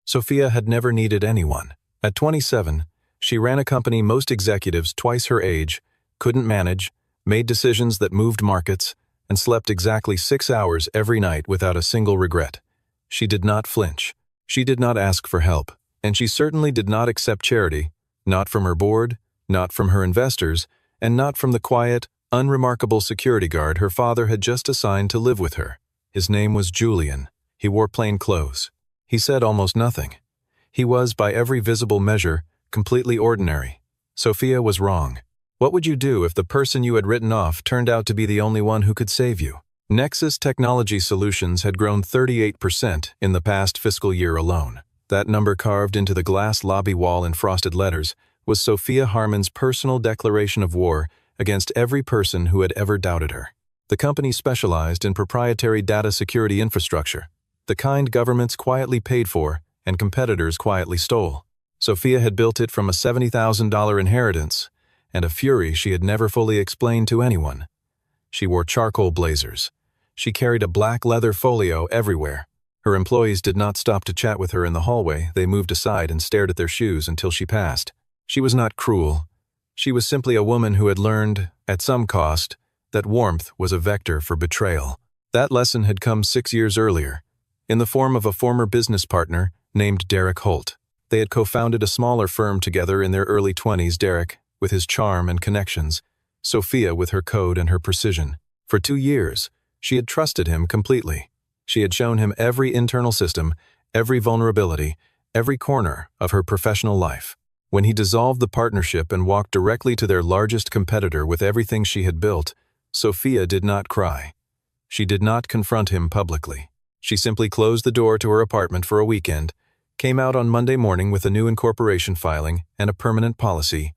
Sophia had never needed anyone. At 27, she ran a company most executives twice her age couldn't manage, made decisions that moved markets, and slept exactly 6 hours every night without a single regret. She did not flinch. She did not ask for help, and she certainly did not accept charity, not from her board, not from her investors, and not from the quiet, unremarkable security guard her father had just assigned to live with her. His name was Julian. He wore plain clothes. He said almost nothing. He was, by every visible measure, completely ordinary. Sophia was wrong. What would you do if the person you had written off turned out to be the only one who could save you? Nexus Technology Solutions had grown 38% in the past fiscal year alone. That number, carved into the glass lobby wall in frosted letters, was Sophia Harmon's personal declaration of war against every person who had ever doubted her. The company specialized in proprietary data security infrastructure, the kind governments quietly paid for and competitors quietly stole. Sophia had built it from a $70,000 inheritance and a fury she had never fully explained to anyone. She wore charcoal blazers. She carried a black leather folio everywhere. Her employees did not stop to chat with her in the hallway. They moved aside and stared at their shoes until she passed. She was not cruel. She was simply a woman who had learned, at some cost, that warmth was a vector for betrayal. That lesson had come 6 years earlier, in the form of a former business partner named Derek Holt. They had co-founded a smaller firm together in their early 20s, Derek with his charm and connections, Sophia with her code and her precision. For 2 years, she had trusted him completely. She had shown him every internal system, every vulnerability, every corner of her professional life. When he dissolved the partnership and walked directly to their largest competitor with everything she had built, Sophia did not cry. She did not confront him publicly. She simply closed the door to her apartment for a weekend, came out on Monday morning with a new incorporation filing and a permanent policy: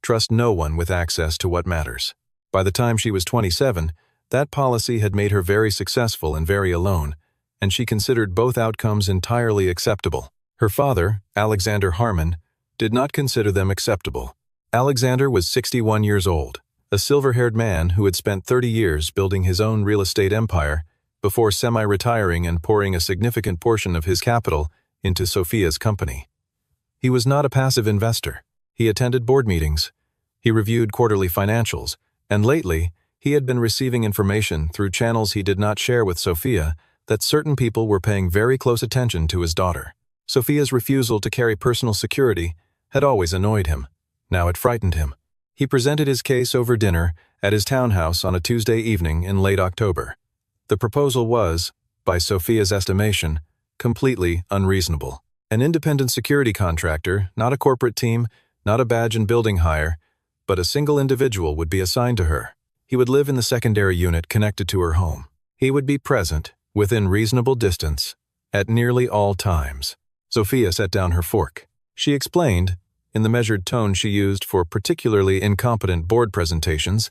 trust no one with access to what matters. By the time she was 27, that policy had made her very successful and very alone, and she considered both outcomes entirely acceptable. Her father, Alexander Harmon, did not consider them acceptable. Alexander was 61 years old, a silver-haired man who had spent 30 years building his own real estate empire before semi-retiring and pouring a significant portion of his capital into Sophia's company. He was not a passive investor. He attended board meetings. He reviewed quarterly financials, and lately, he had been receiving information through channels he did not share with Sophia that certain people were paying very close attention to his daughter. Sophia's refusal to carry personal security had always annoyed him. Now it frightened him. He presented his case over dinner at his townhouse on a Tuesday evening in late October. The proposal was, by Sophia's estimation, completely unreasonable. An independent security contractor, not a corporate team, not a badge and building hire, but a single individual would be assigned to her. He would live in the secondary unit connected to her home. He would be present, within reasonable distance, at nearly all times. Sophia set down her fork. She explained, in the measured tone she used for particularly incompetent board presentations,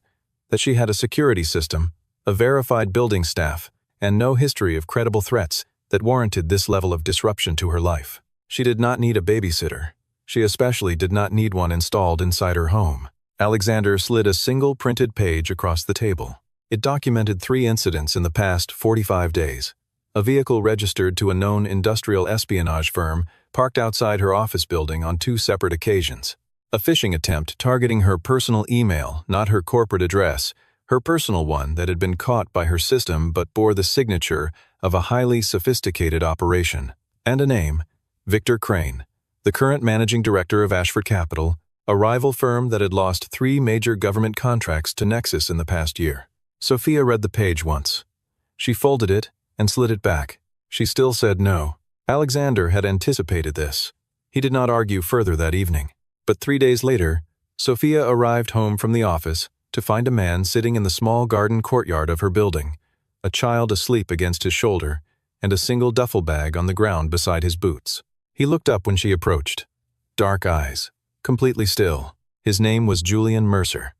that she had a security system, a verified building staff, and no history of credible threats that warranted this level of disruption to her life. She did not need a babysitter. She especially did not need one installed inside her home. Alexander slid a single printed page across the table. It documented 3 incidents in the past 45 days. A vehicle registered to a known industrial espionage firm parked outside her office building on 2 separate occasions. A phishing attempt targeting her personal email, not her corporate address, her personal one that had been caught by her system but bore the signature of a highly sophisticated operation. And a name: Victor Crane, the current managing director of Ashford Capital, a rival firm that had lost 3 major government contracts to Nexus in the past year. Sophia read the page once. She folded it and slid it back. She still said no. Alexander had anticipated this. He did not argue further that evening. But 3 days later, Sophia arrived home from the office to find a man sitting in the small garden courtyard of her building, a child asleep against his shoulder, and a single duffel bag on the ground beside his boots. He looked up when she approached. Dark eyes, completely still. His name was Julian Mercer.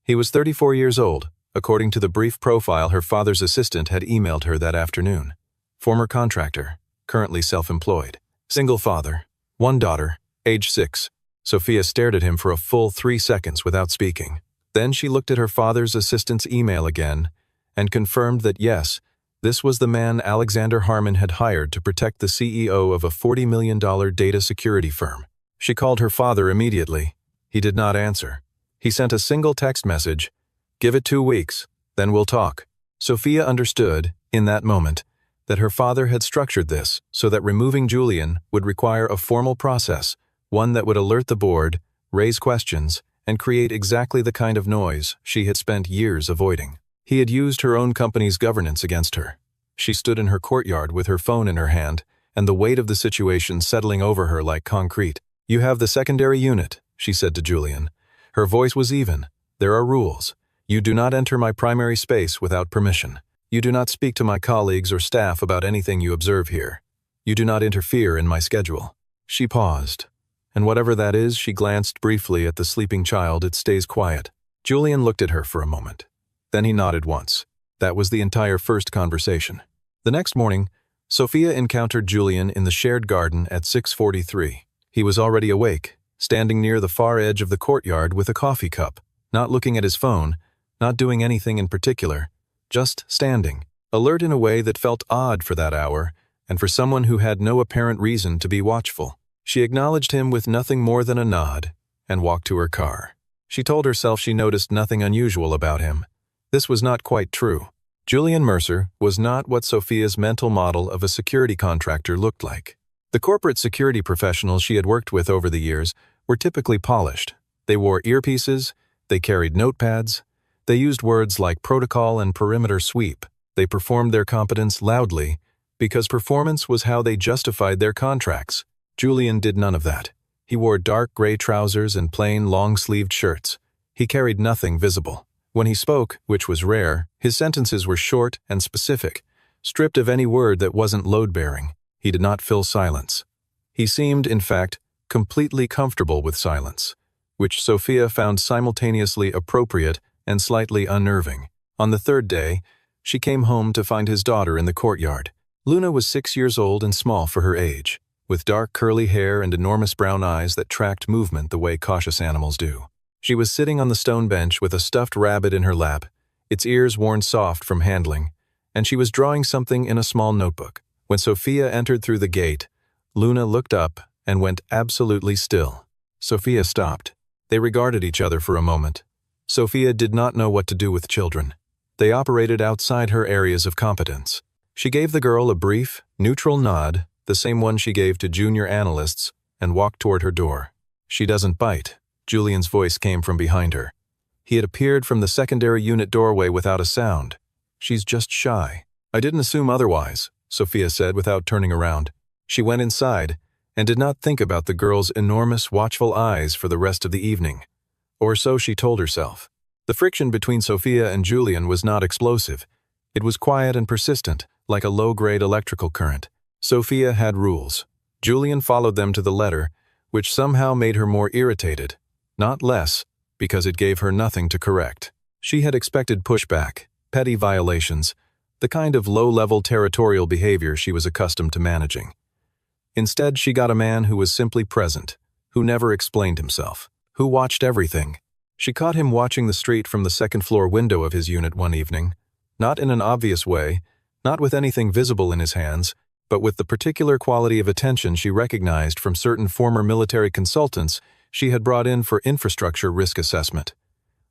He was 34 years old, according to the brief profile her father's assistant had emailed her that afternoon. Former contractor, currently self-employed. Single father, 1 daughter, age 6. Sophia stared at him for a full 3 seconds without speaking. Then she looked at her father's assistant's email again and confirmed that yes, This was the man Alexander Harmon had hired to protect the CEO of a $40 million data security firm. She called her father immediately. He did not answer. He sent a single text message, "Give it 2 weeks, then we'll talk." Sophia understood, in that moment, that her father had structured this so that removing Julian would require a formal process, one that would alert the board, raise questions, and create exactly the kind of noise she had spent years avoiding. He had used her own company's governance against her. She stood in her courtyard with her phone in her hand, and the weight of the situation settling over her like concrete. "You have the secondary unit," she said to Julian. Her voice was even. "There are rules. You do not enter my primary space without permission. You do not speak to my colleagues or staff about anything you observe here. You do not interfere in my schedule." She paused, and whatever that is, she glanced briefly at the sleeping child. "It stays quiet." Julian looked at her for a moment. Then he nodded once. That was the entire first conversation. The next morning, Sophia encountered Julian in the shared garden at 6:43. He was already awake, standing near the far edge of the courtyard with a coffee cup, not looking at his phone, not doing anything in particular, just standing, alert in a way that felt odd for that hour and for someone who had no apparent reason to be watchful. She acknowledged him with nothing more than a nod and walked to her car. She told herself she noticed nothing unusual about him. This was not quite true. Julian Mercer was not what Sophia's mental model of a security contractor looked like. The corporate security professionals she had worked with over the years were typically polished. They wore earpieces, they carried notepads, they used words like protocol and perimeter sweep. They performed their competence loudly because performance was how they justified their contracts. Julian did none of that. He wore dark gray trousers and plain long-sleeved shirts. He carried nothing visible. When he spoke, which was rare, his sentences were short and specific, stripped of any word that wasn't load-bearing. He did not fill silence. He seemed, in fact, completely comfortable with silence, which Sophia found simultaneously appropriate and slightly unnerving. On the third day, she came home to find his daughter in the courtyard. Luna was 6 years old and small for her age, with dark curly hair and enormous brown eyes that tracked movement the way cautious animals do. She was sitting on the stone bench with a stuffed rabbit in her lap, its ears worn soft from handling, and she was drawing something in a small notebook. When Sophia entered through the gate, Luna looked up and went absolutely still. Sophia stopped. They regarded each other for a moment. Sophia did not know what to do with children. They operated outside her areas of competence. She gave the girl a brief, neutral nod, the same one she gave to junior analysts, and walked toward her door. "She doesn't bite." Julian's voice came from behind her. He had appeared from the secondary unit doorway without a sound. "She's just shy." "I didn't assume otherwise," Sophia said without turning around. She went inside and did not think about the girl's enormous, watchful eyes for the rest of the evening. Or so she told herself. The friction between Sophia and Julian was not explosive. It was quiet and persistent, like a low-grade electrical current. Sophia had rules. Julian followed them to the letter, which somehow made her more irritated. Not less, because it gave her nothing to correct. She had expected pushback, petty violations, the kind of low-level territorial behavior she was accustomed to managing. Instead, she got a man who was simply present, who never explained himself, who watched everything. She caught him watching the street from the second-floor window of his unit one evening, not in an obvious way, not with anything visible in his hands, but with the particular quality of attention she recognized from certain former military consultants she had brought in for infrastructure risk assessment.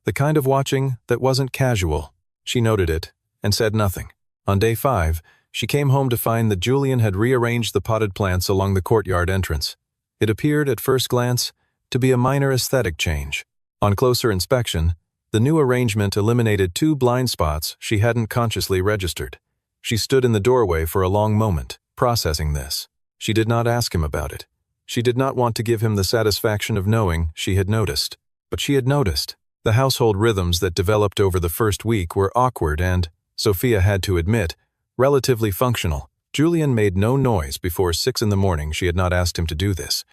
The kind of watching that wasn't casual. She noted it and said nothing. On day 5, she came home to find that Julian had rearranged the potted plants along the courtyard entrance. It appeared, at first glance, to be a minor aesthetic change. On closer inspection, the new arrangement eliminated 2 blind spots she hadn't consciously registered. She stood in the doorway for a long moment, processing this. She did not ask him about it. She did not want to give him the satisfaction of knowing she had noticed. But she had noticed. The household rhythms that developed over the first week were awkward and, Sophia had to admit, relatively functional. Julian made no noise before 6 in the morning. She had not asked him to do this,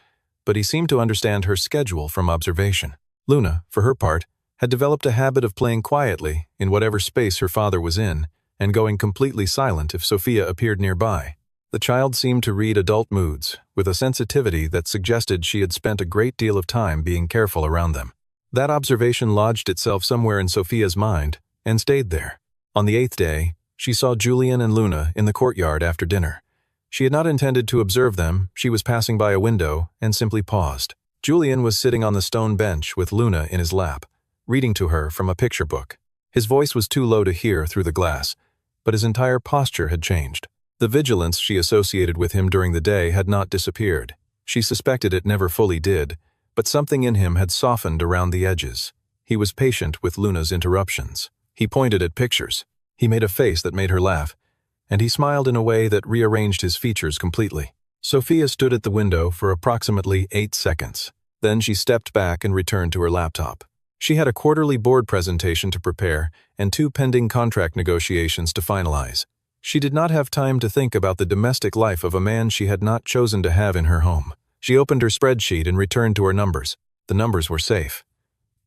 but he seemed to understand her schedule from observation. Luna, for her part, had developed a habit of playing quietly in whatever space her father was in and going completely silent if Sophia appeared nearby. The child seemed to read adult moods with a sensitivity that suggested she had spent a great deal of time being careful around them. That observation lodged itself somewhere in Sophia's mind and stayed there. On the 8th day, She saw Julian and Luna in the courtyard after dinner. She had not intended to observe them. She was passing by a window and simply paused. Julian was sitting on the stone bench with Luna in his lap, reading to her from a picture book. His voice was too low to hear through the glass, but his entire posture had changed. The vigilance she associated with him during the day had not disappeared. She suspected it never fully did, but something in him had softened around the edges. He was patient with Luna's interruptions. He pointed at pictures. He made a face that made her laugh, and he smiled in a way that rearranged his features completely. Sophia stood at the window for approximately 8 seconds. Then she stepped back and returned to her laptop. She had a quarterly board presentation to prepare and 2 pending contract negotiations to finalize. She did not have time to think about the domestic life of a man she had not chosen to have in her home. She opened her spreadsheet and returned to her numbers. The numbers were safe.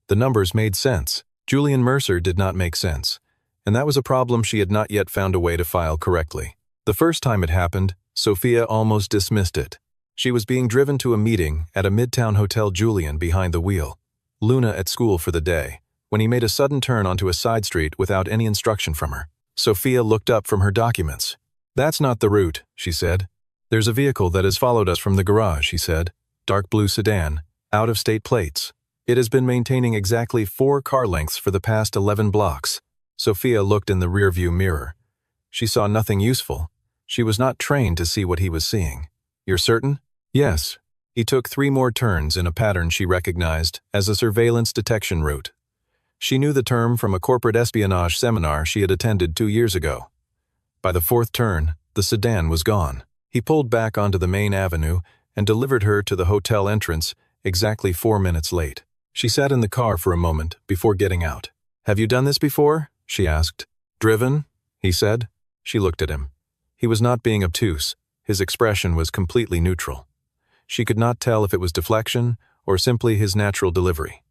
The numbers made sense. Julian Mercer did not make sense, and that was a problem she had not yet found a way to file correctly. The first time it happened, Sophia almost dismissed it. She was being driven to a meeting at a midtown hotel, Julian behind the wheel, Luna at school for the day, when he made a sudden turn onto a side street without any instruction from her. Sophia looked up from her documents. "That's not the route," she said. "There's a vehicle that has followed us from the garage," he said. "Dark blue sedan, out-of-state plates. It has been maintaining exactly 4 car lengths for the past 11 blocks. Sophia looked in the rearview mirror. She saw nothing useful. She was not trained to see what he was seeing. "You're certain?" "Yes." He took 3 more turns in a pattern she recognized as a surveillance detection route. She knew the term from a corporate espionage seminar she had attended 2 years ago. By the 4th turn, the sedan was gone. He pulled back onto the main avenue and delivered her to the hotel entrance exactly 4 minutes late. She sat in the car for a moment before getting out. "Have you done this before?" she asked. "Driven?" he said. She looked at him. He was not being obtuse. His expression was completely neutral. She could not tell if it was deflection or simply his natural delivery.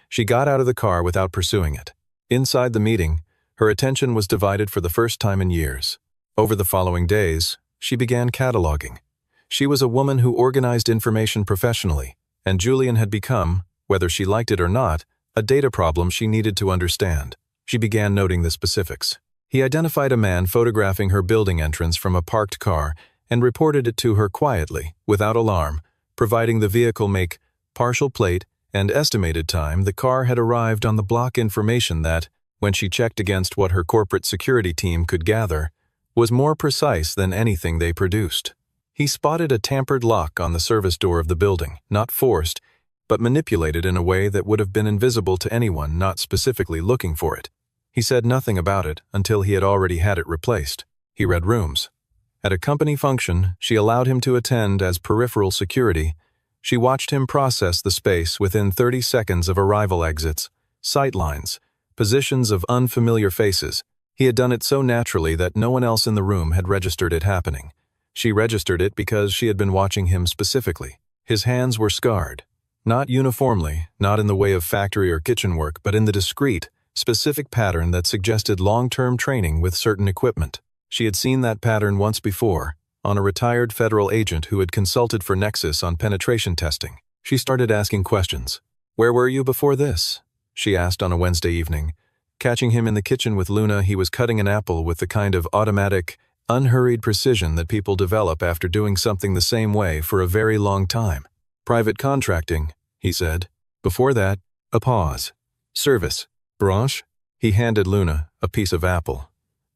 She got out of the car without pursuing it. Inside the meeting, her attention was divided for the first time in years. Over the following days, she began cataloging. She was a woman who organized information professionally, and Julian had become, whether she liked it or not, a data problem she needed to understand. She began noting the specifics. He identified a man photographing her building entrance from a parked car and reported it to her quietly, without alarm, providing the vehicle make, partial plate, and estimated time the car had arrived on the block, information that, when she checked against what her corporate security team could gather, was more precise than anything they produced. He spotted a tampered lock on the service door of the building, not forced, but manipulated in a way that would have been invisible to anyone not specifically looking for it. He said nothing about it until he had already had it replaced. He read rooms. At a company function she allowed him to attend as peripheral security, she watched him process the space within 30 seconds of arrival exits, sight lines, positions of unfamiliar faces. He had done it so naturally that no one else in the room had registered it happening. She registered it because she had been watching him specifically. His hands were scarred. Not uniformly, not in the way of factory or kitchen work, but in the discrete, specific pattern that suggested long-term training with certain equipment. She had seen that pattern once before, on a retired federal agent who had consulted for Nexus on penetration testing. She started asking questions. "Where were you before this?" she asked on a Wednesday evening. Catching him in the kitchen with Luna, he was cutting an apple with the kind of automatic, unhurried precision that people develop after doing something the same way for a very long time. "Private contracting," he said. Before that, a pause. "Service. Branche?" He handed Luna a piece of apple.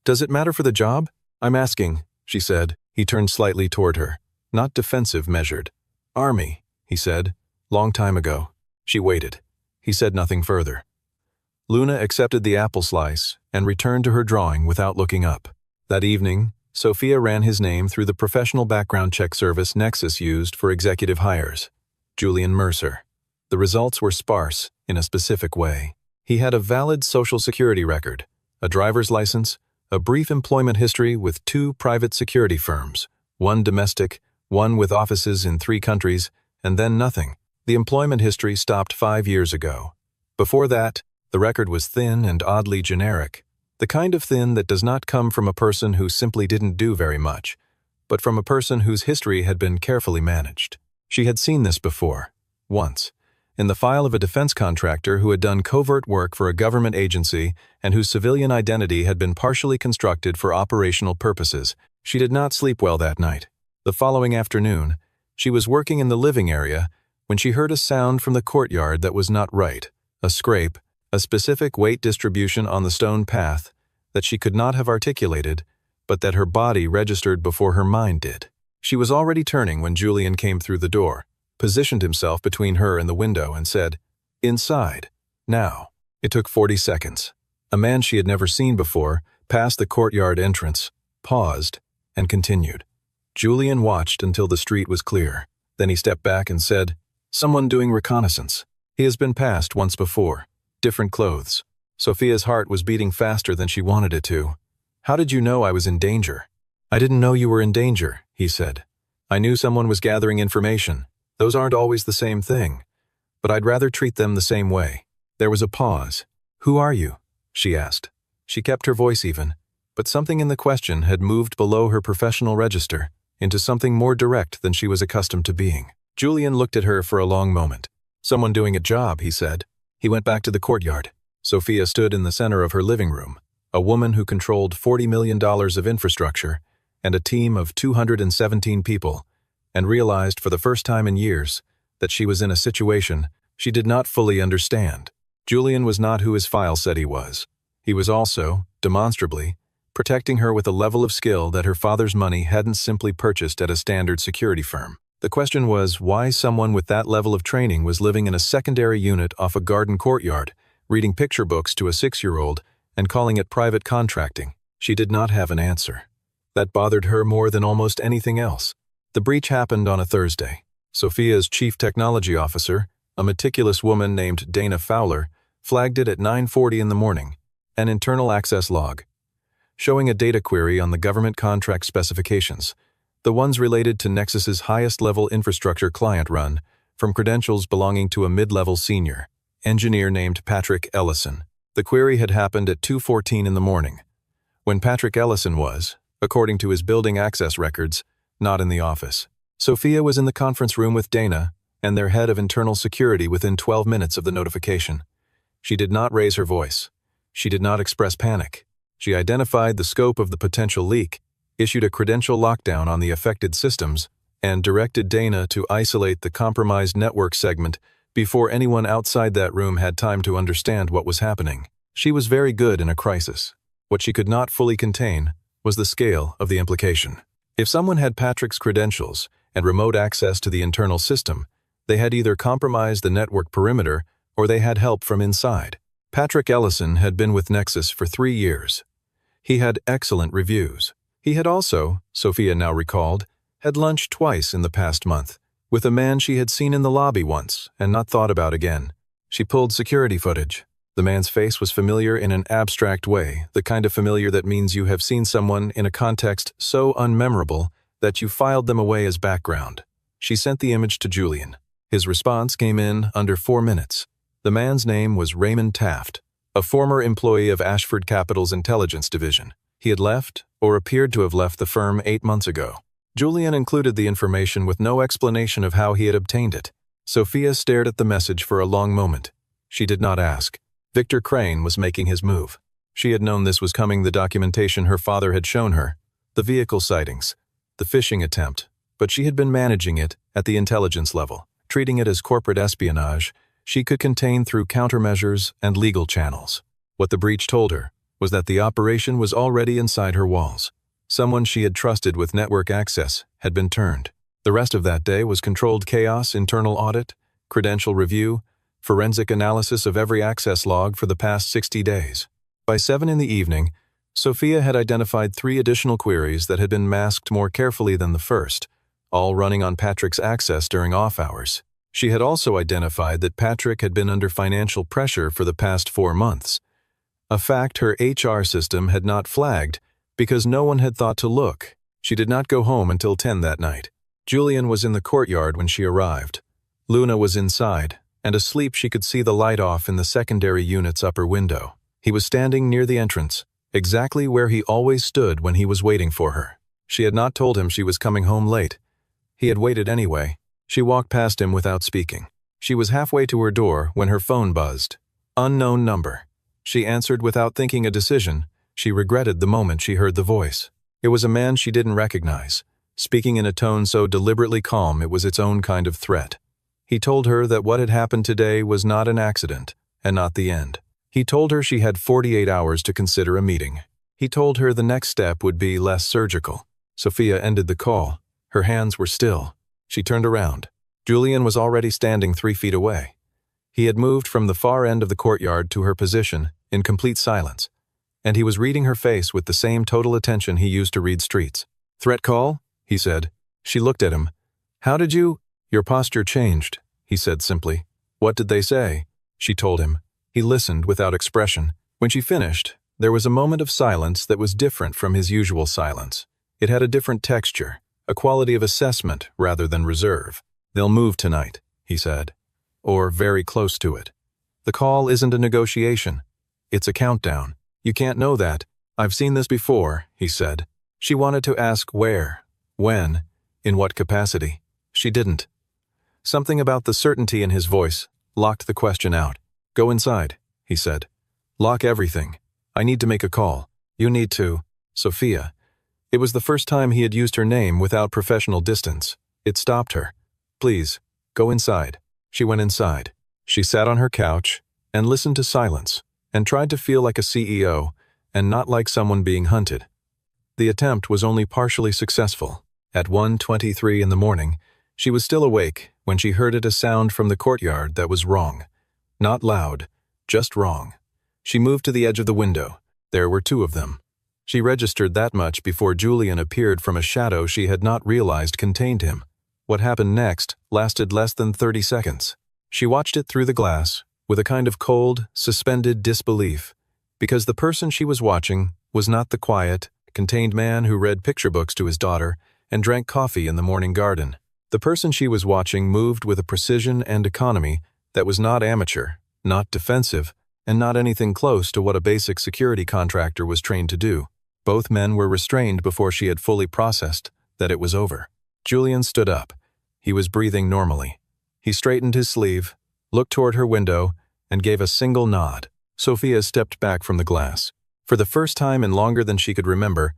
"Does it matter for the job?" "I'm asking," she said. He turned slightly toward her, not defensive, measured. "Army," he said. "Long time ago." She waited. He said nothing further. Luna accepted the apple slice and returned to her drawing without looking up. That evening, Sophia ran his name through the professional background check service Nexus used for executive hires. Julian Mercer. The results were sparse in a specific way. He had a valid Social Security record, a driver's license, a brief employment history with 2 private security firms, 1 domestic, 1 with offices in 3 countries, and then nothing. The employment history stopped 5 years ago. Before that, the record was thin and oddly generic, the kind of thin that does not come from a person who simply didn't do very much, but from a person whose history had been carefully managed. She had seen this before, once, in the file of a defense contractor who had done covert work for a government agency and whose civilian identity had been partially constructed for operational purposes. She did not sleep well that night. The following afternoon, she was working in the living area when she heard a sound from the courtyard that was not right, a scrape, a specific weight distribution on the stone path that she could not have articulated, but that her body registered before her mind did. She was already turning when Julian came through the door, positioned himself between her and the window, and said, "Inside, now." It took 40 seconds. A man she had never seen before passed the courtyard entrance, paused, and continued. Julian watched until the street was clear. Then he stepped back and said, "Someone doing reconnaissance. He has been passed once before. Different clothes." Sophia's heart was beating faster than she wanted it to. "How did you know I was in danger?" "I didn't know you were in danger," he said. "I knew someone was gathering information. Those aren't always the same thing. But I'd rather treat them the same way." There was a pause. "Who are you?" she asked. She kept her voice even, but something in the question had moved below her professional register into something more direct than she was accustomed to being. Julian looked at her for a long moment. "Someone doing a job," he said. He went back to the courtyard. Sophia stood in the center of her living room, a woman who controlled $40 million of infrastructure and a team of 217 people, and realized for the first time in years that she was in a situation she did not fully understand. Julian was not who his file said he was. He was also, demonstrably, protecting her with a level of skill that her father's money hadn't simply purchased at a standard security firm. The question was why someone with that level of training was living in a secondary unit off a garden courtyard, reading picture books to a 6-year-old and calling it private contracting. She did not have an answer. That bothered her more than almost anything else. The breach happened on a Thursday. Sophia's chief technology officer, a meticulous woman named Dana Fowler, flagged it at 9:40 in the morning, an internal access log, showing a data query on the government contract specifications, the ones related to Nexus's highest-level infrastructure client run, from credentials belonging to a mid-level senior engineer named Patrick Ellison. The query had happened at 2:14 in the morning, when Patrick Ellison was, according to his building access records, not in the office. Sophia was in the conference room with Dana and their head of internal security within 12 minutes of the notification. She did not raise her voice. She did not express panic. She identified the scope of the potential leak, issued a credential lockdown on the affected systems, and directed Dana to isolate the compromised network segment before anyone outside that room had time to understand what was happening. She was very good in a crisis. What she could not fully contain was the scale of the implication. If someone had Patrick's credentials and remote access to the internal system, they had either compromised the network perimeter or they had help from inside. Patrick Ellison had been with Nexus for 3 years. He had excellent reviews. He had also, Sophia now recalled, had lunch twice in the past month, with a man she had seen in the lobby once and not thought about again. She pulled security footage. The man's face was familiar in an abstract way, the kind of familiar that means you have seen someone in a context so unmemorable that you filed them away as background. She sent the image to Julian. His response came in under 4 minutes. The man's name was Raymond Taft, a former employee of Ashford Capital's intelligence division. He had left, or appeared to have left the firm 8 months ago. Julian included the information with no explanation of how he had obtained it. Sophia stared at the message for a long moment. She did not ask. Victor Crane was making his move. She had known this was coming, the documentation her father had shown her, the vehicle sightings, the phishing attempt, but she had been managing it at the intelligence level, treating it as corporate espionage she could contain through countermeasures and legal channels. What the breach told her was that the operation was already inside her walls. Someone she had trusted with network access had been turned. The rest of that day was controlled chaos, internal audit, credential review, forensic analysis of every access log for the past 60 days. By 7 in the evening, Sophia had identified 3 additional queries that had been masked more carefully than the first, all running on Patrick's access during off hours. She had also identified that Patrick had been under financial pressure for the past 4 months, a fact her HR system had not flagged because no one had thought to look. She did not go home until 10 that night. Julian was in the courtyard when she arrived. Luna was inside, and asleep she could see the light off in the secondary unit's upper window. He was standing near the entrance, exactly where he always stood when he was waiting for her. She had not told him she was coming home late. He had waited anyway. She walked past him without speaking. She was halfway to her door when her phone buzzed. Unknown number. She answered without thinking a decision. She regretted the moment she heard the voice. It was a man she didn't recognize, speaking in a tone so deliberately calm it was its own kind of threat. He told her that what had happened today was not an accident, and not the end. He told her she had 48 hours to consider a meeting. He told her the next step would be less surgical. Sophia ended the call. Her hands were still. She turned around. Julian was already standing 3 feet away. He had moved from the far end of the courtyard to her position, in complete silence, and he was reading her face with the same total attention he used to read streets. "Threat call?" he said. She looked at him. "How did you—" "Your posture changed," he said simply. "What did they say?" She told him. He listened without expression. When she finished, there was a moment of silence that was different from his usual silence. It had a different texture, a quality of assessment rather than reserve. "They'll move tonight," he said. "Or very close to it. The call isn't a negotiation. It's a countdown. You can't know that. I've seen this before," he said. She wanted to ask where, when, in what capacity. She didn't. Something about the certainty in his voice locked the question out. "Go inside," he said. "Lock everything. I need to make a call. You need to—" Sophia. It was the first time he had used her name without professional distance. It stopped her. "Please, go inside." She went inside. She sat on her couch and listened to silence and tried to feel like a CEO and not like someone being hunted. The attempt was only partially successful. At 1:23 in the morning, she was still awake when she heard a sound from the courtyard that was wrong. Not loud, just wrong. She moved to the edge of the window. There were 2 of them. She registered that much before Julian appeared from a shadow she had not realized contained him. What happened next lasted less than 30 seconds. She watched it through the glass with a kind of cold, suspended disbelief, because the person she was watching was not the quiet, contained man who read picture books to his daughter and drank coffee in the morning garden. The person she was watching moved with a precision and economy that was not amateur, not defensive, and not anything close to what a basic security contractor was trained to do. Both men were restrained before she had fully processed that it was over. Julian stood up. He was breathing normally. He straightened his sleeve, looked toward her window, and gave a single nod. Sophia stepped back from the glass. For the first time in longer than she could remember,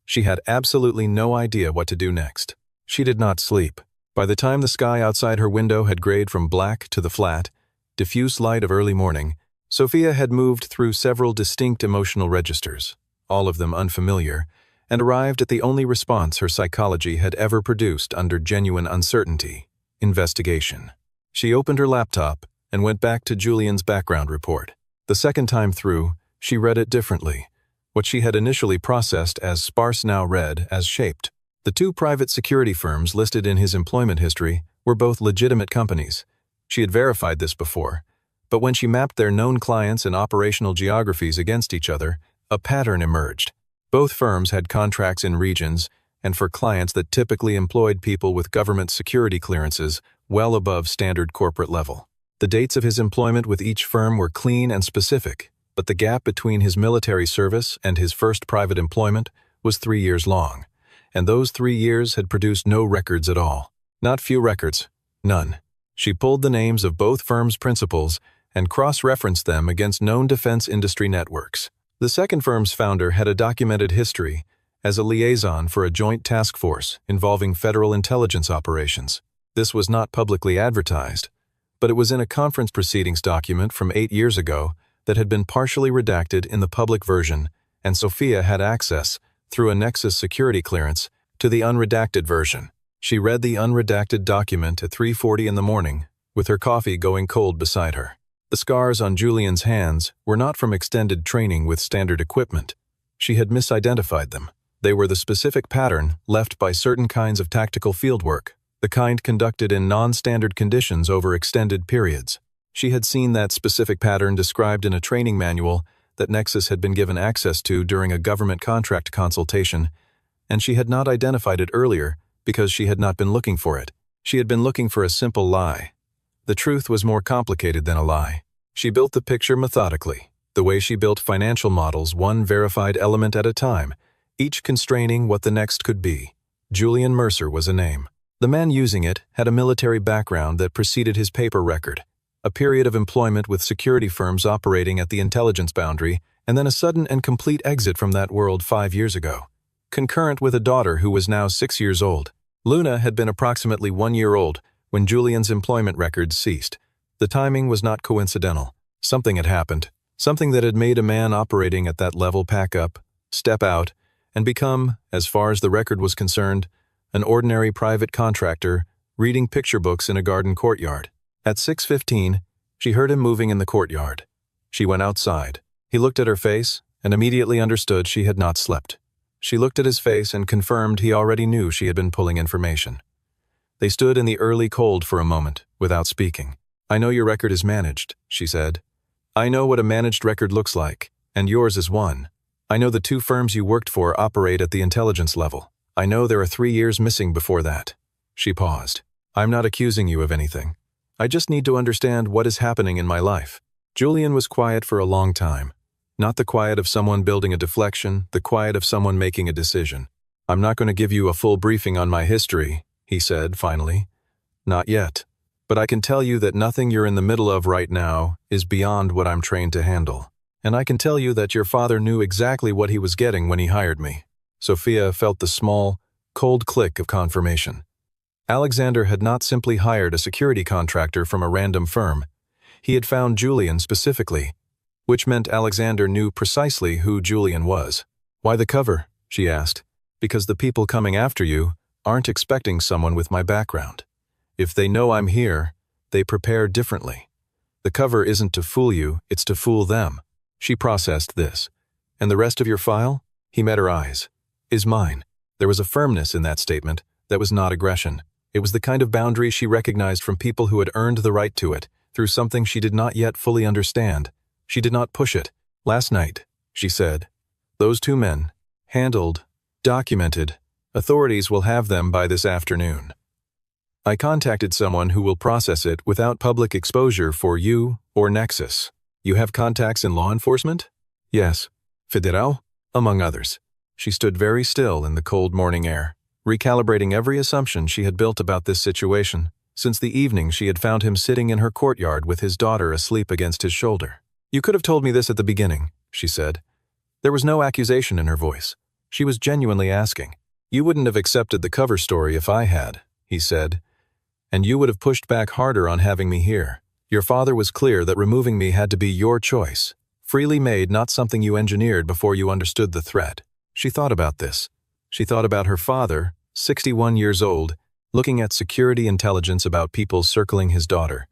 she had absolutely no idea what to do next. She did not sleep. By the time the sky outside her window had grayed from black to the flat, diffuse light of early morning, Sophia had moved through several distinct emotional registers, all of them unfamiliar, and arrived at the only response her psychology had ever produced under genuine uncertainty: investigation. She opened her laptop and went back to Julian's background report. The second time through, she read it differently. What she had initially processed as sparse now read as shaped. The 2 private security firms listed in his employment history were both legitimate companies. She had verified this before, but when she mapped their known clients and operational geographies against each other, a pattern emerged. Both firms had contracts in regions and for clients that typically employed people with government security clearances well above standard corporate level. The dates of his employment with each firm were clean and specific, but the gap between his military service and his first private employment was 3 years long, and those 3 years had produced no records at all. Not few records, none. She pulled the names of both firms' principals and cross-referenced them against known defense industry networks. The second firm's founder had a documented history as a liaison for a joint task force involving federal intelligence operations. This was not publicly advertised, but it was in a conference proceedings document from 8 years ago that had been partially redacted in the public version, and Sophia had access, through a Nexus security clearance, to the unredacted version. She read the unredacted document at 3:40 in the morning, with her coffee going cold beside her. The scars on Julian's hands were not from extended training with standard equipment. She had misidentified them. They were the specific pattern left by certain kinds of tactical fieldwork, the kind conducted in non-standard conditions over extended periods. She had seen that specific pattern described in a training manual that Nexus had been given access to during a government contract consultation, and she had not identified it earlier because she had not been looking for it. She had been looking for a simple lie. The truth was more complicated than a lie. She built the picture methodically, the way she built financial models, one verified element at a time, each constraining what the next could be. Julian Mercer was a name. The man using it had a military background that preceded his paper record, a period of employment with security firms operating at the intelligence boundary, and then a sudden and complete exit from that world 5 years ago, concurrent with a daughter who was now 6 years old. Luna had been approximately 1 year old when Julian's employment records ceased. The timing was not coincidental. Something had happened, something that had made a man operating at that level pack up, step out, and become, as far as the record was concerned, an ordinary private contractor reading picture books in a garden courtyard. At 6:15, she heard him moving in the courtyard. She went outside. He looked at her face and immediately understood she had not slept. She looked at his face and confirmed he already knew she had been pulling information. They stood in the early cold for a moment, without speaking. "I know your record is managed," she said. "I know what a managed record looks like, and yours is one. I know the 2 firms you worked for operate at the intelligence level. I know there are 3 years missing before that." She paused. "I'm not accusing you of anything. I just need to understand what is happening in my life." Julian was quiet for a long time. Not the quiet of someone building a deflection, the quiet of someone making a decision. "I'm not going to give you a full briefing on my history," he said finally. "Not yet. But I can tell you that nothing you're in the middle of right now is beyond what I'm trained to handle. And I can tell you that your father knew exactly what he was getting when he hired me." Sophia felt the small, cold click of confirmation. Alexander had not simply hired a security contractor from a random firm. He had found Julian specifically, which meant Alexander knew precisely who Julian was. "Why the cover?" she asked. "Because the people coming after you aren't expecting someone with my background. If they know I'm here, they prepare differently. The cover isn't to fool you, it's to fool them." She processed this. "And the rest of your file?" He met her eyes. "Is mine." There was a firmness in that statement that was not aggression. It was the kind of boundary she recognized from people who had earned the right to it through something she did not yet fully understand. She did not push it. "Last night," she said, "those 2 men, handled, documented. Authorities will have them by this afternoon. I contacted someone who will process it without public exposure for you or Nexus. You have contacts in law enforcement?" "Yes. Federal, among others." She stood very still in the cold morning air, recalibrating every assumption she had built about this situation since the evening she had found him sitting in her courtyard with his daughter asleep against his shoulder. "You could have told me this at the beginning," she said. There was no accusation in her voice. She was genuinely asking. "You wouldn't have accepted the cover story if I had," he said, "and you would have pushed back harder on having me here. Your father was clear that removing me had to be your choice, freely made, not something you engineered before you understood the threat." She thought about this. She thought about her father, 61 years old, looking at security intelligence about people circling his daughter,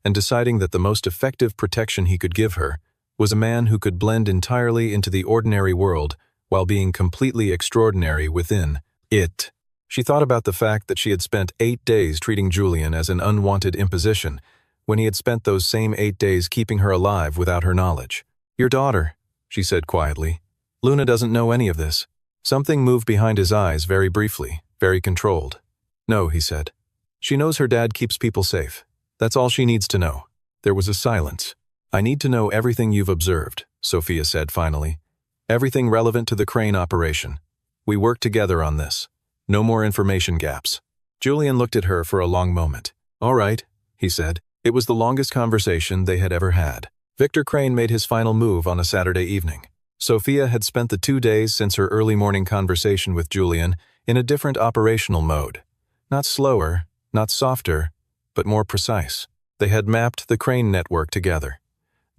and deciding that the most effective protection he could give her was a man who could blend entirely into the ordinary world while being completely extraordinary within it. She thought about the fact that she had spent 8 days treating Julian as an unwanted imposition, when he had spent those same 8 days keeping her alive without her knowledge. "Your daughter," she said quietly. "Luna doesn't know any of this." Something moved behind his eyes very briefly, very controlled. "No," he said. "She knows her dad keeps people safe. That's all she needs to know." There was a silence. "I need to know everything you've observed," Sophia said finally. "Everything relevant to the crane operation. We work together on this. No more information gaps." Julian looked at her for a long moment. "All right," he said. It was the longest conversation they had ever had. Victor Crane made his final move on a Saturday evening. Sophia had spent the 2 days since her early morning conversation with Julian in a different operational mode. Not slower, not softer, but more precise. They had mapped the Crane network together.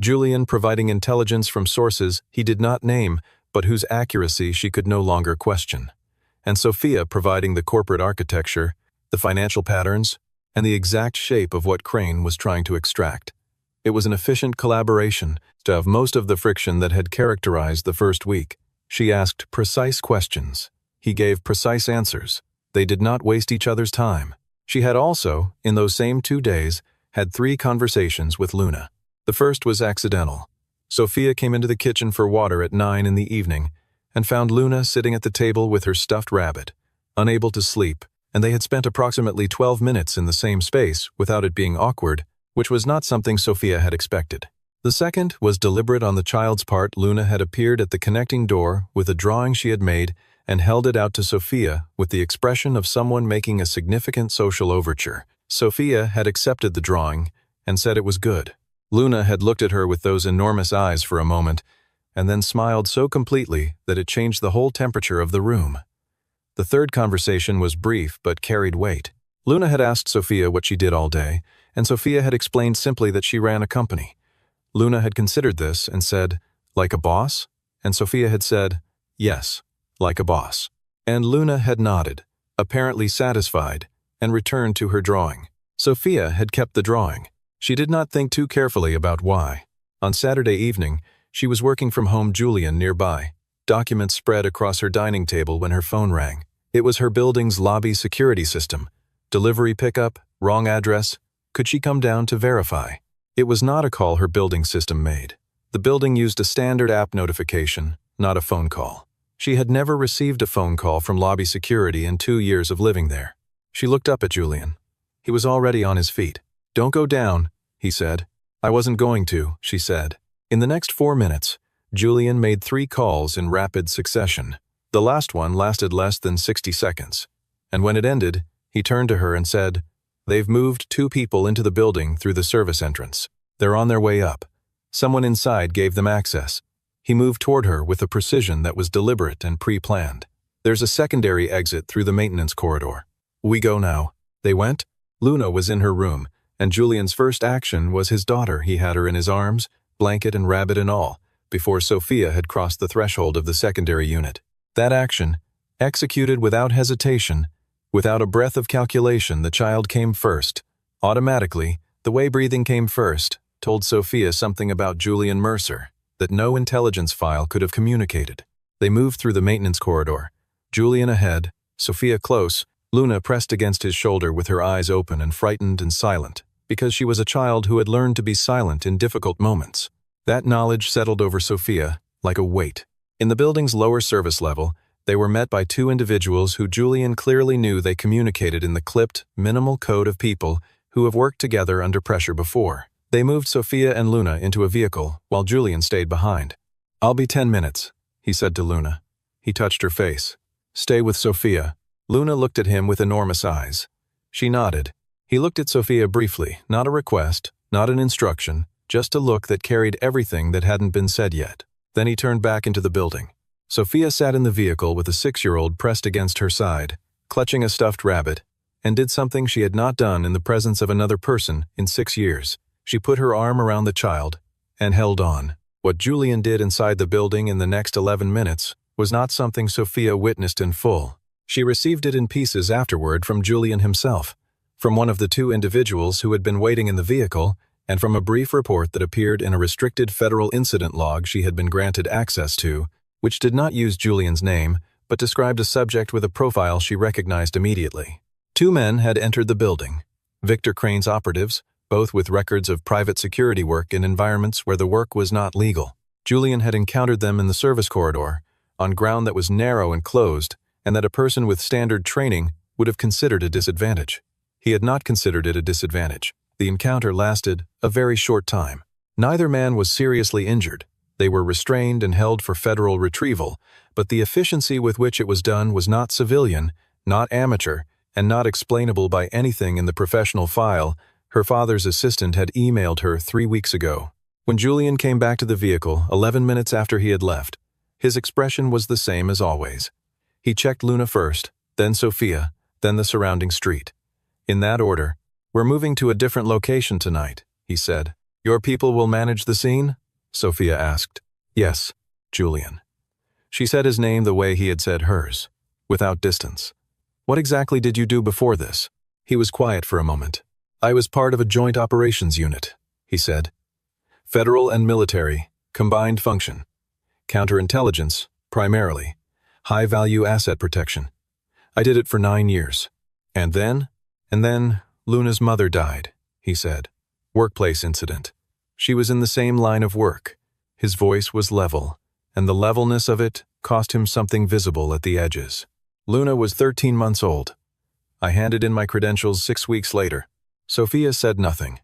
Julian providing intelligence from sources he did not name, but whose accuracy she could no longer question. And Sophia providing the corporate architecture, the financial patterns, and the exact shape of what Crane was trying to extract. It was an efficient collaboration to have most of the friction that had characterized the first week. She asked precise questions. He gave precise answers. They did not waste each other's time. She had also, in those same 2 days, had 3 conversations with Luna. The first was accidental. Sophia came into the kitchen for water at 9 in the evening and found Luna sitting at the table with her stuffed rabbit, unable to sleep, and they had spent approximately 12 minutes in the same space without it being awkward, which was not something Sophia had expected. The second was deliberate on the child's part. Luna had appeared at the connecting door with a drawing she had made and held it out to Sophia with the expression of someone making a significant social overture. Sophia had accepted the drawing and said it was good. Luna had looked at her with those enormous eyes for a moment, and then smiled so completely that it changed the whole temperature of the room. The third conversation was brief but carried weight. Luna had asked Sophia what she did all day, and Sophia had explained simply that she ran a company. Luna had considered this and said, "Like a boss?" And Sophia had said, "Yes, like a boss." And Luna had nodded, apparently satisfied, and returned to her drawing. Sophia had kept the drawing. She did not think too carefully about why. On Saturday evening, she was working from home, Julian nearby. Documents spread across her dining table when her phone rang. It was her building's lobby security system. Delivery pickup, wrong address. Could she come down to verify? It was not a call her building system made. The building used a standard app notification, not a phone call. She had never received a phone call from lobby security in 2 years of living there. She looked up at Julian. He was already on his feet. "Don't go down," he said. "I wasn't going to," she said. In the next 4 minutes, Julian made 3 calls in rapid succession. The last one lasted less than 60 seconds. And when it ended, he turned to her and said, "They've moved 2 people into the building through the service entrance. They're on their way up. Someone inside gave them access." He moved toward her with a precision that was deliberate and pre-planned. "There's a secondary exit through the maintenance corridor. We go now." They went. Luna was in her room, and Julian's first action was his daughter. He had her in his arms, blanket and rabbit and all, before Sophia had crossed the threshold of the secondary unit. That action, executed without hesitation, without a breath of calculation, the child came first. Automatically, the way breathing came first, told Sophia something about Julian Mercer that no intelligence file could have communicated. They moved through the maintenance corridor. Julian ahead, Sophia close, Luna pressed against his shoulder with her eyes open and frightened and silent, because she was a child who had learned to be silent in difficult moments. That knowledge settled over Sophia like a weight. In the building's lower service level, they were met by 2 individuals who Julian clearly knew they communicated in the clipped, minimal code of people who have worked together under pressure before. They moved Sophia and Luna into a vehicle, while Julian stayed behind. "I'll be 10 minutes, he said to Luna. He touched her face. "Stay with Sophia." Luna looked at him with enormous eyes. She nodded. He looked at Sophia briefly, not a request, not an instruction, just a look that carried everything that hadn't been said yet. Then he turned back into the building. Sophia sat in the vehicle with a 6-year-old pressed against her side, clutching a stuffed rabbit, and did something she had not done in the presence of another person in 6 years. She put her arm around the child and held on. What Julian did inside the building in the next 11 minutes was not something Sophia witnessed in full. She received it in pieces afterward from Julian himself, from one of the 2 individuals who had been waiting in the vehicle, and from a brief report that appeared in a restricted federal incident log she had been granted access to, which did not use Julian's name, but described a subject with a profile she recognized immediately. 2 men had entered the building. Victor Crane's operatives, both with records of private security work in environments where the work was not legal. Julian had encountered them in the service corridor, on ground that was narrow and closed, and that a person with standard training would have considered a disadvantage. He had not considered it a disadvantage. The encounter lasted a very short time. Neither man was seriously injured. They were restrained and held for federal retrieval, but the efficiency with which it was done was not civilian, not amateur, and not explainable by anything in the professional file her father's assistant had emailed her 3 weeks ago. When Julian came back to the vehicle 11 minutes after he had left, his expression was the same as always. He checked Luna first, then Sophia, then the surrounding street. In that order. "We're moving to a different location tonight," he said. "Your people will manage the scene?" Sophia asked. "Yes, Julian." She said his name the way he had said hers, without distance. "What exactly did you do before this?" He was quiet for a moment. "I was part of a joint operations unit," he said. "Federal and military, combined function. Counterintelligence, primarily. High-value asset protection. I did it for 9 years. And then, Luna's mother died," he said. "Workplace incident. She was in the same line of work." His voice was level, and the levelness of it cost him something visible at the edges. "Luna was 13 months old. I handed in my credentials 6 weeks later." Sophia said nothing.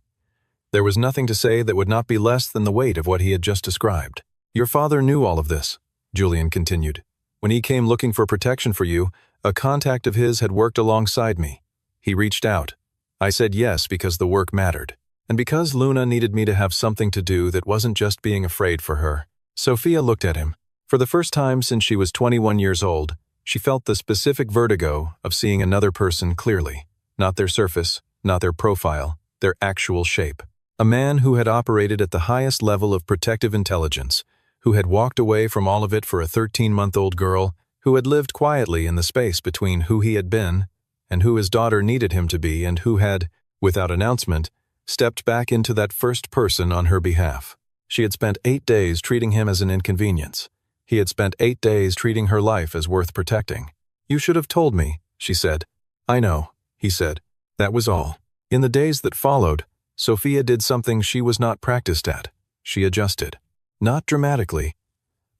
There was nothing to say that would not be less than the weight of what he had just described. "Your father knew all of this," Julian continued. When he came looking for protection for you, a contact of his had worked alongside me. He reached out. I said yes because the work mattered. And because Luna needed me to have something to do that wasn't just being afraid for her. Sophia looked at him. For the first time since she was 21 years old, she felt the specific vertigo of seeing another person clearly. Not their surface, not their profile, their actual shape. A man who had operated at the highest level of protective intelligence, who had walked away from all of it for a 13-month-old girl, who had lived quietly in the space between who he had been and who his daughter needed him to be, and who had, without announcement, stepped back into that first person on her behalf. She had spent 8 days treating him as an inconvenience. He had spent 8 days treating her life as worth protecting. "You should have told me," she said. "I know," he said. That was all. In the days that followed, Sophia did something she was not practiced at. She adjusted. Not dramatically.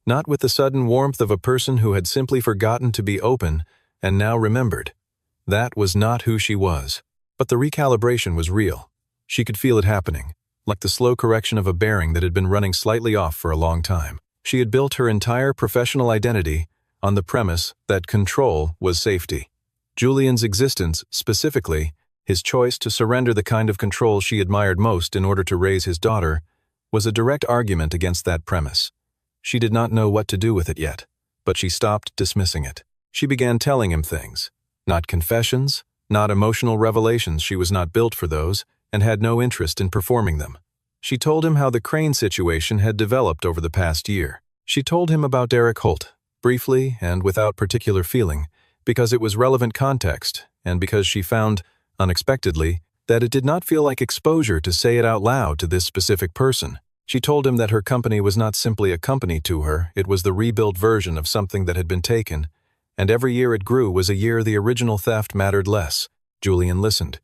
Not with the sudden warmth of a person who had simply forgotten to be open and now remembered. That was not who she was. But the recalibration was real. She could feel it happening, like the slow correction of a bearing that had been running slightly off for a long time. She had built her entire professional identity on the premise that control was safety. Julian's existence, specifically, his choice to surrender the kind of control she admired most in order to raise his daughter, was a direct argument against that premise. She did not know what to do with it yet, but she stopped dismissing it. She began telling him things. Not confessions, not emotional revelations. She was not built for those, and had no interest in performing them. She told him how the Crane situation had developed over the past year. She told him about Derek Holt, briefly and without particular feeling, because it was relevant context, and because she found, unexpectedly, that it did not feel like exposure to say it out loud to this specific person. She told him that her company was not simply a company to her, it was the rebuilt version of something that had been taken, and every year it grew was a year the original theft mattered less. Julian listened.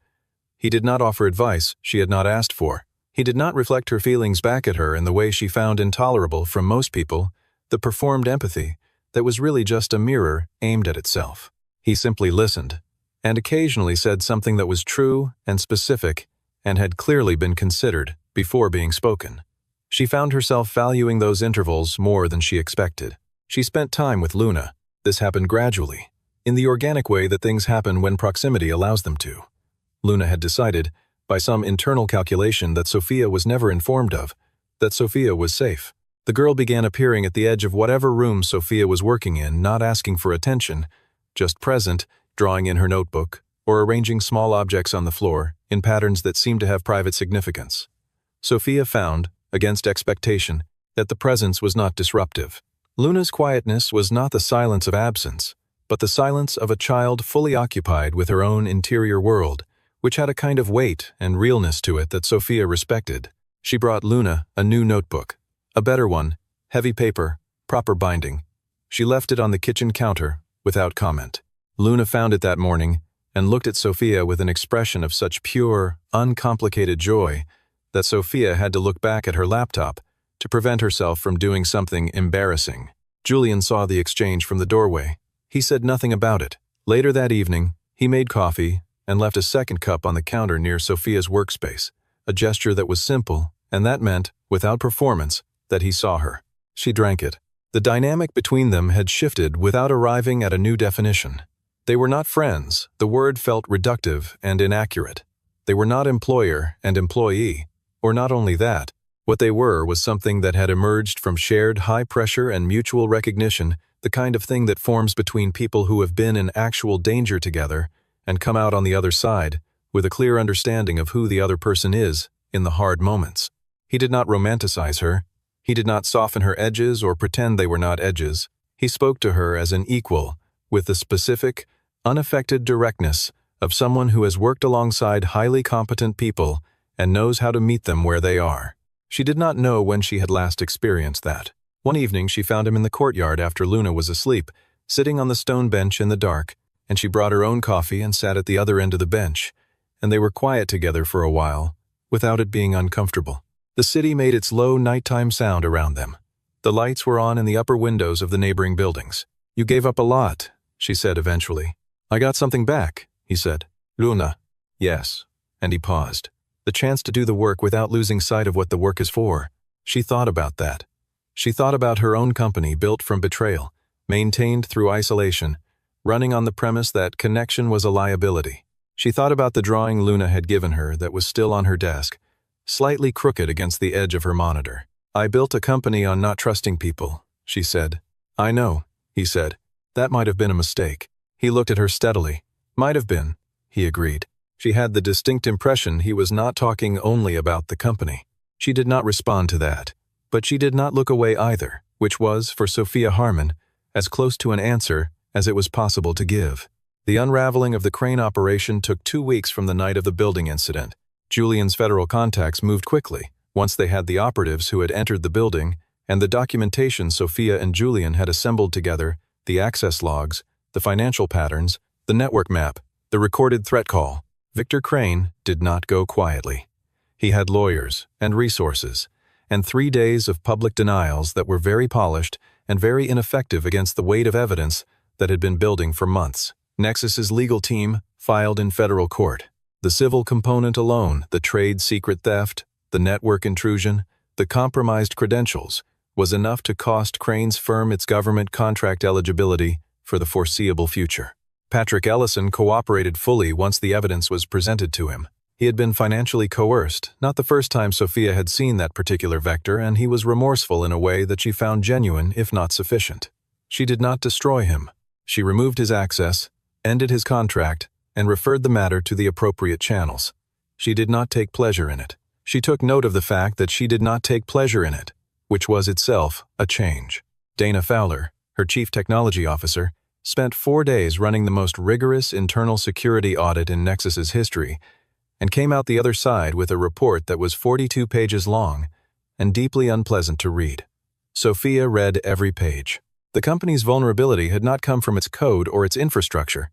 He did not offer advice she had not asked for. He did not reflect her feelings back at her in the way she found intolerable from most people, the performed empathy that was really just a mirror aimed at itself. He simply listened, and occasionally said something that was true and specific and had clearly been considered before being spoken. She found herself valuing those intervals more than she expected. She spent time with Luna. This happened gradually, in the organic way that things happen when proximity allows them to. Luna had decided, by some internal calculation that Sophia was never informed of, that Sophia was safe. The girl began appearing at the edge of whatever room Sophia was working in, not asking for attention, just present, drawing in her notebook, or arranging small objects on the floor in patterns that seemed to have private significance. Sophia found, against expectation, that the presence was not disruptive. Luna's quietness was not the silence of absence, but the silence of a child fully occupied with her own interior world, which had a kind of weight and realness to it that Sophia respected. She brought Luna a new notebook, a better one, heavy paper, proper binding. She left it on the kitchen counter, without comment. Luna found it that morning and looked at Sophia with an expression of such pure, uncomplicated joy that Sophia had to look back at her laptop to prevent herself from doing something embarrassing. Julian saw the exchange from the doorway. He said nothing about it. Later that evening, he made coffee and left a second cup on the counter near Sophia's workspace, a gesture that was simple, and that meant, without performance, that he saw her. She drank it. The dynamic between them had shifted without arriving at a new definition. They were not friends. The word felt reductive and inaccurate. They were not employer and employee. Or not only that, what they were was something that had emerged from shared high pressure and mutual recognition, the kind of thing that forms between people who have been in actual danger together and come out on the other side with a clear understanding of who the other person is in the hard moments. He did not romanticize her. He did not soften her edges or pretend they were not edges. He spoke to her as an equal, with the specific, unaffected directness of someone who has worked alongside highly competent people and knows how to meet them where they are. She did not know when she had last experienced that. One evening she found him in the courtyard after Luna was asleep, sitting on the stone bench in the dark, and she brought her own coffee and sat at the other end of the bench, and they were quiet together for a while, without it being uncomfortable. The city made its low nighttime sound around them. The lights were on in the upper windows of the neighboring buildings. "You gave up a lot," she said eventually. "I got something back," he said. "Luna." "Yes." And he paused. The chance to do the work without losing sight of what the work is for. She thought about that. She thought about her own company built from betrayal, maintained through isolation, running on the premise that connection was a liability. She thought about the drawing Luna had given her that was still on her desk, slightly crooked against the edge of her monitor. "I built a company on not trusting people," she said. "I know," he said. "That might have been a mistake." He looked at her steadily. "Might have been," he agreed. She had the distinct impression he was not talking only about the company. She did not respond to that, but she did not look away either, which was, for Sophia Harmon, as close to an answer as it was possible to give. The unraveling of the crane operation took 2 weeks from the night of the building incident. Julian's federal contacts moved quickly, once they had the operatives who had entered the building, and the documentation Sophia and Julian had assembled together, the access logs, the financial patterns, the network map, the recorded threat call. Victor Crane did not go quietly. He had lawyers and resources, and 3 days of public denials that were very polished and very ineffective against the weight of evidence that had been building for months. Nexus's legal team filed in federal court. The civil component alone, the trade secret theft, the network intrusion, the compromised credentials, was enough to cost Crane's firm its government contract eligibility for the foreseeable future. Patrick Ellison cooperated fully once the evidence was presented to him. He had been financially coerced, not the first time Sophia had seen that particular vector, and he was remorseful in a way that she found genuine, if not sufficient. She did not destroy him. She removed his access, ended his contract, and referred the matter to the appropriate channels. She did not take pleasure in it. She took note of the fact that she did not take pleasure in it, which was itself a change. Dana Fowler, her chief technology officer, spent 4 days running the most rigorous internal security audit in Nexus's history, and came out the other side with a report that was 42 pages long and deeply unpleasant to read. Sophia read every page. The company's vulnerability had not come from its code or its infrastructure.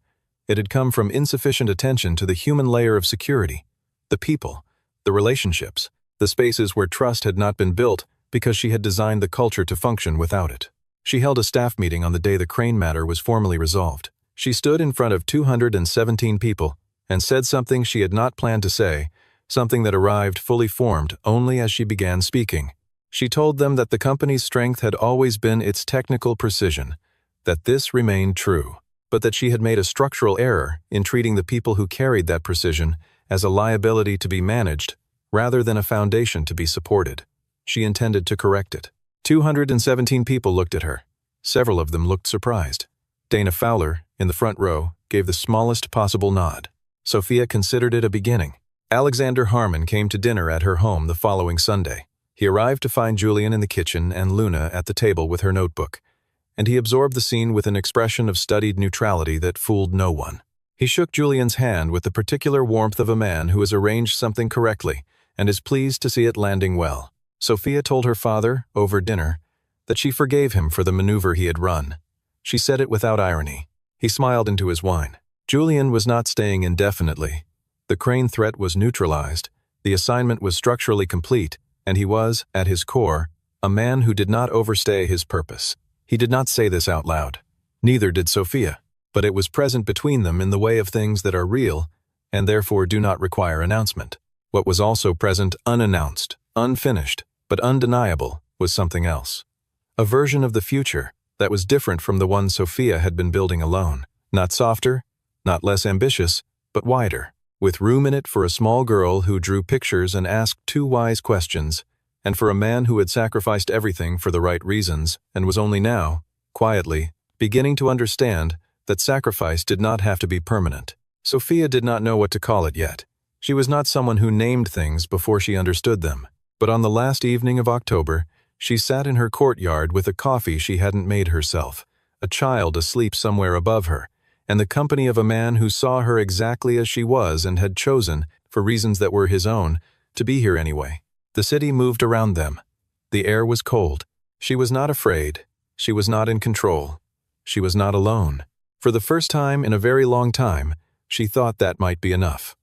It had come from insufficient attention to the human layer of security, the people, the relationships, the spaces where trust had not been built because she had designed the culture to function without it. She held a staff meeting on the day the Crane matter was formally resolved. She stood in front of 217 people and said something she had not planned to say, something that arrived fully formed only as she began speaking. She told them that the company's strength had always been its technical precision, that this remained true, but that she had made a structural error in treating the people who carried that precision as a liability to be managed rather than a foundation to be supported. She intended to correct it. 217 people looked at her. Several of them looked surprised. Dana Fowler, in the front row, gave the smallest possible nod. Sophia considered it a beginning. Alexander Harmon came to dinner at her home the following Sunday. He arrived to find Julian in the kitchen and Luna at the table with her notebook, and he absorbed the scene with an expression of studied neutrality that fooled no one. He shook Julian's hand with the particular warmth of a man who has arranged something correctly and is pleased to see it landing well. Sophia told her father, over dinner, that she forgave him for the maneuver he had run. She said it without irony. He smiled into his wine. Julian was not staying indefinitely. The Crane threat was neutralized, the assignment was structurally complete, and he was, at his core, a man who did not overstay his purpose. He did not say this out loud. Neither did Sophia, but it was present between them in the way of things that are real and therefore do not require announcement. What was also present unannounced, unfinished, but undeniable, was something else. A version of the future that was different from the one Sophia had been building alone. Not softer, not less ambitious, but wider, with room in it for a small girl who drew pictures and asked 2 wise questions, and for a man who had sacrificed everything for the right reasons and was only now, quietly, beginning to understand that sacrifice did not have to be permanent. Sophia did not know what to call it yet. She was not someone who named things before she understood them, but on the last evening of October, she sat in her courtyard with a coffee she hadn't made herself, a child asleep somewhere above her, and the company of a man who saw her exactly as she was and had chosen, for reasons that were his own, to be here anyway. The city moved around them. The air was cold. She was not afraid. She was not in control. She was not alone. For the first time in a very long time, she thought that might be enough.